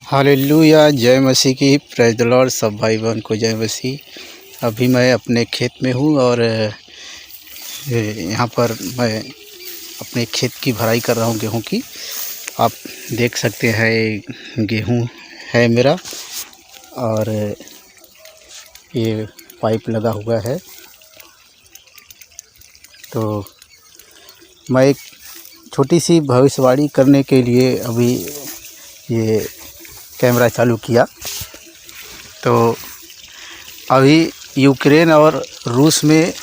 Hallelujah, जय मसीह की। Praise the Lord. सब भाई बहन को जय मसीह। अभी मैं अपने खेत में हूँ और यहाँ पर मैं अपने खेत की भराई कर रहा हूँ गेहूँ की। आप देख सकते हैं गेहूँ है मेरा और ये पाइप लगा हुआ है। तो मैं एक छोटी सी भविष्यवाणी करने के लिए अभी ये कैमरा चालू किया। तो अभी यूक्रेन और रूस में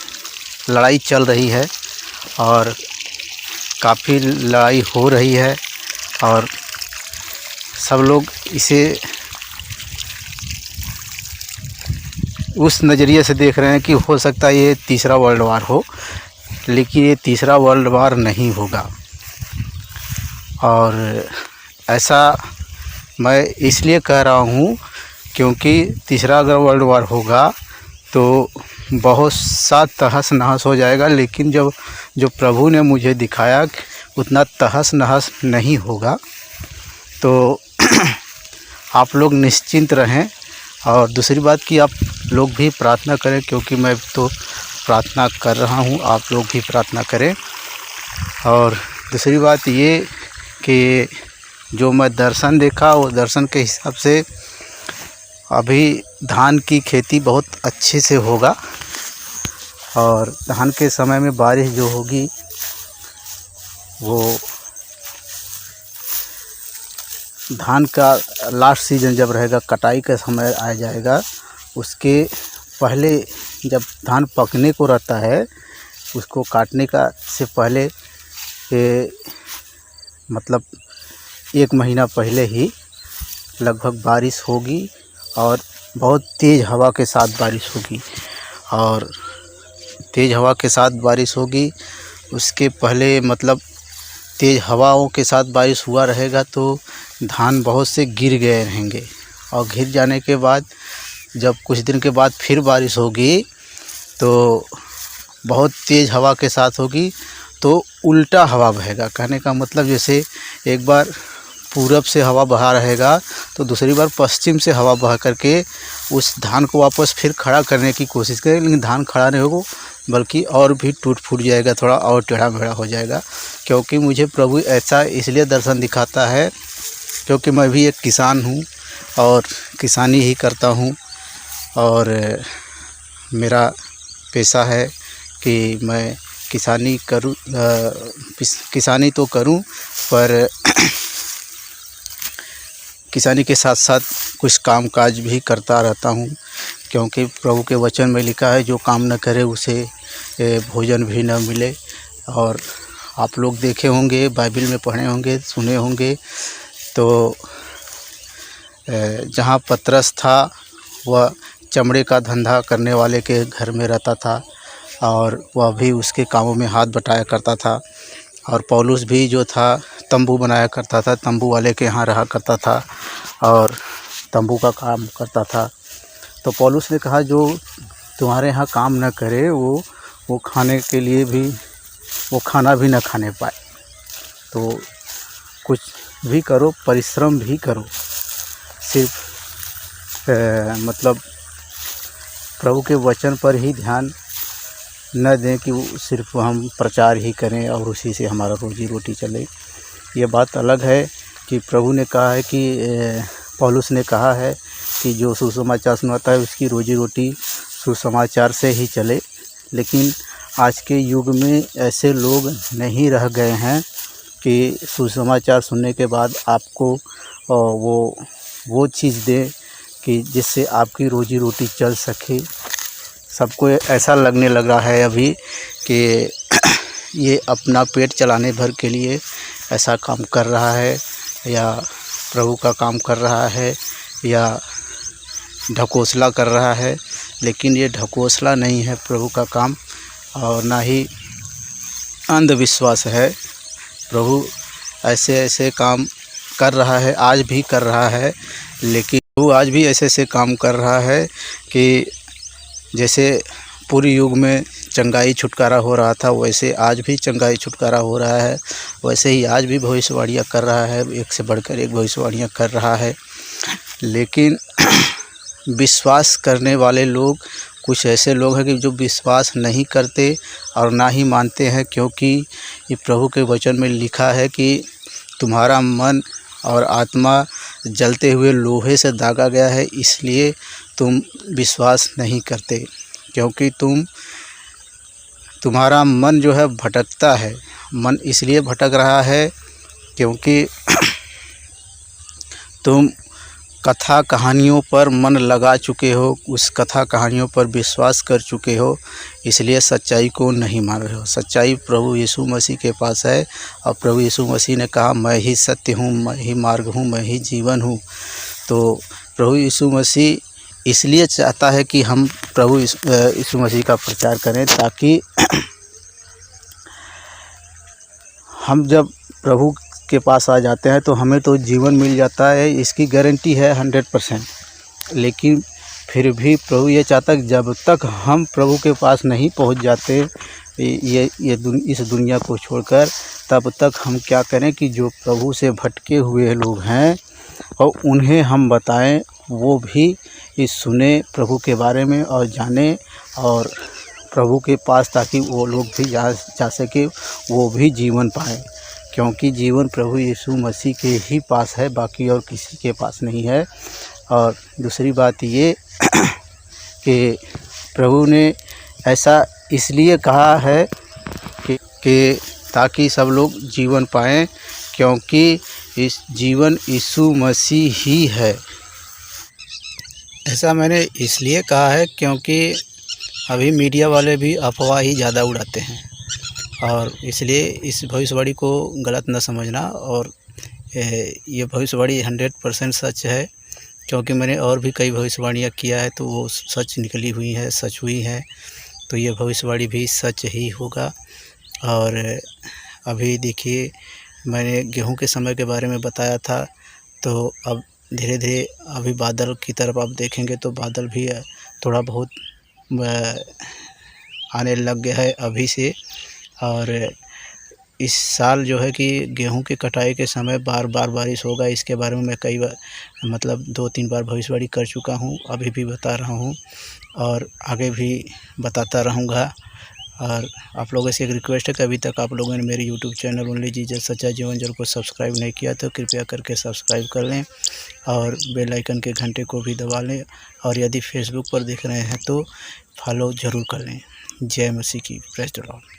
लड़ाई चल रही है और काफ़ी लड़ाई हो रही है और सब लोग इसे उस नज़रिए से देख रहे हैं कि हो सकता है ये तीसरा वर्ल्ड वार हो, लेकिन ये तीसरा वर्ल्ड वार नहीं होगा। और ऐसा मैं इसलिए कह रहा हूँ क्योंकि तीसरा अगर वर्ल्ड वार होगा तो बहुत सा तहस नहस हो जाएगा, लेकिन जो प्रभु ने मुझे दिखाया उतना तहस नहस नहीं होगा। तो आप लोग निश्चिंत रहें। और दूसरी बात कि आप लोग भी प्रार्थना करें, क्योंकि मैं तो प्रार्थना कर रहा हूँ, आप लोग भी प्रार्थना करें। और दूसरी बात ये कि जो मैं दर्शन देखा वो दर्शन के हिसाब से अभी धान की खेती बहुत अच्छे से होगा और धान के समय में बारिश जो होगी वो धान का लास्ट सीजन जब रहेगा, कटाई का समय आ जाएगा, उसके पहले जब धान पकने को रहता है उसको काटने का से पहले मतलब 1 महीना पहले ही लगभग बारिश होगी और बहुत तेज़ हवा के साथ बारिश होगी। और तेज़ हवा के साथ बारिश होगी, उसके पहले मतलब तेज़ हवाओं के साथ बारिश हुआ रहेगा तो धान बहुत से गिर गए रहेंगे और गिर जाने के बाद जब कुछ दिन के बाद फिर बारिश होगी तो बहुत तेज़ हवा के साथ होगी, तो उल्टा हवा बहेगा। कहने का मतलब जैसे एक बार पूरब से हवा बहा रहेगा तो दूसरी बार पश्चिम से हवा बहा करके उस धान को वापस फिर खड़ा करने की कोशिश करें, लेकिन धान खड़ा नहीं होगा बल्कि और भी टूट फूट जाएगा, थोड़ा और टेढ़ा मेढ़ा हो जाएगा। क्योंकि मुझे प्रभु ऐसा इसलिए दर्शन दिखाता है क्योंकि मैं भी एक किसान हूँ और किसानी ही करता हूँ और मेरा पेशा है कि मैं किसानी करूँ, किसानी तो करूँ पर किसानी के साथ साथ कुछ काम काज भी करता रहता हूँ। क्योंकि प्रभु के वचन में लिखा है जो काम न करे उसे भोजन भी न मिले। और आप लोग देखे होंगे, बाइबल में पढ़े होंगे, सुने होंगे। तो जहाँ पतरस था वह चमड़े का धंधा करने वाले के घर में रहता था और वह भी उसके कामों में हाथ बटाया करता था। और पौलुस भी जो था तंबू बनाया करता था, तंबू वाले के यहाँ रहा करता था और तंबू का काम करता था। तो पौलुस ने कहा जो तुम्हारे यहाँ काम न करे वो खाने के लिए भी वो खाना भी न खाने पाए। तो कुछ भी करो, परिश्रम भी करो, सिर्फ मतलब प्रभु के वचन पर ही ध्यान न दें कि वो सिर्फ हम प्रचार ही करें और उसी से हमारा रोजी रोटी चले। ये बात अलग है कि प्रभु ने कहा है कि पौलुस ने कहा है कि जो सुसमाचार सुनाता है उसकी रोजी रोटी सुसमाचार से ही चले। लेकिन आज के युग में ऐसे लोग नहीं रह गए हैं कि सुसमाचार सुनने के बाद आपको वो चीज़ दें कि जिससे आपकी रोजी रोटी चल सके। सबको ऐसा लगने लग रहा है अभी कि ये अपना पेट चलाने भर के लिए ऐसा काम कर रहा है या प्रभु का काम कर रहा है या ढकोसला कर रहा है। लेकिन ये ढकोसला नहीं है प्रभु का काम और ना ही अंधविश्वास है। प्रभु ऐसे काम कर रहा है, आज भी कर रहा है। लेकिन प्रभु आज भी ऐसे काम कर रहा है कि जैसे पूरी युग में चंगाई छुटकारा हो रहा था, वैसे आज भी चंगाई छुटकारा हो रहा है। वैसे ही आज भी भविष्यवाणियाँ कर रहा है, एक से बढ़कर एक भविष्यवाणियाँ कर रहा है। लेकिन विश्वास करने वाले लोग, कुछ ऐसे लोग हैं कि जो विश्वास नहीं करते और ना ही मानते हैं, क्योंकि ये प्रभु के वचन में लिखा है कि तुम्हारा मन और आत्मा जलते हुए लोहे से दागा गया है, इसलिए तुम विश्वास नहीं करते। क्योंकि तुम्हारा मन जो है भटकता है। मन इसलिए भटक रहा है क्योंकि तुम कथा कहानियों पर मन लगा चुके हो, उस कथा कहानियों पर विश्वास कर चुके हो, इसलिए सच्चाई को नहीं मान रहे हो। सच्चाई प्रभु यीशु मसीह के पास है और प्रभु यीशु मसीह ने कहा, मैं ही सत्य हूँ, मैं ही मार्ग हूँ, मैं ही जीवन हूँ। तो प्रभु यीशु मसीह इसलिए चाहता है कि हम प्रभु यीशु मसीह का प्रचार करें, ताकि हम जब प्रभु के पास आ जाते हैं तो हमें तो जीवन मिल जाता है, इसकी गारंटी है 100%। लेकिन फिर भी प्रभु ये चाहता है कि जब तक हम प्रभु के पास नहीं पहुंच जाते इस दुनिया को छोड़कर, तब तक हम क्या करें कि जो प्रभु से भटके हुए लोग हैं और उन्हें हम बताएं, वो भी इस सुने प्रभु के बारे में और जाने और प्रभु के पास, ताकि वो लोग भी जा सके, वो भी जीवन पाएँ। क्योंकि जीवन प्रभु यीशु मसीह के ही पास है, बाकी और किसी के पास नहीं है। और दूसरी बात ये कि प्रभु ने ऐसा इसलिए कहा है कि ताकि सब लोग जीवन पाएँ, क्योंकि इस जीवन यीशु मसीह ही है। ऐसा मैंने इसलिए कहा है क्योंकि अभी मीडिया वाले भी अफवाह ही ज़्यादा उड़ाते हैं, और इसलिए इस भविष्यवाणी को गलत न समझना। और ये भविष्यवाणी 100% सच है, क्योंकि मैंने और भी कई भविष्यवाणियाँ किया है तो वो सच निकली हुई है, सच हुई है। तो ये भविष्यवाणी भी सच ही होगा। और अभी देखिए, मैंने गेहूं के समय के बारे में बताया था, तो अब धीरे धीरे अभी बादल की तरफ आप देखेंगे तो बादल भी थोड़ा बहुत आने लग गया है अभी से। और इस साल जो है कि गेहूं की कटाई के समय बार बार बारिश होगा, इसके बारे में मैं कई बार 2-3 बार भविष्यवाणी कर चुका हूं, अभी भी बता रहा हूं और आगे भी बताता रहूंगा। और आप लोगों से एक रिक्वेस्ट है कि अभी तक आप लोगों ने मेरे यूट्यूब चैनल ओनली जीसस सच्चा जीवन जल को सब्सक्राइब नहीं किया तो कृपया करके सब्सक्राइब कर लें और बेल आइकन के घंटे को भी दबा लें। और यदि फेसबुक पर देख रहे हैं तो फॉलो ज़रूर कर लें। जय मसीह की, प्रेज़ द लॉर्ड।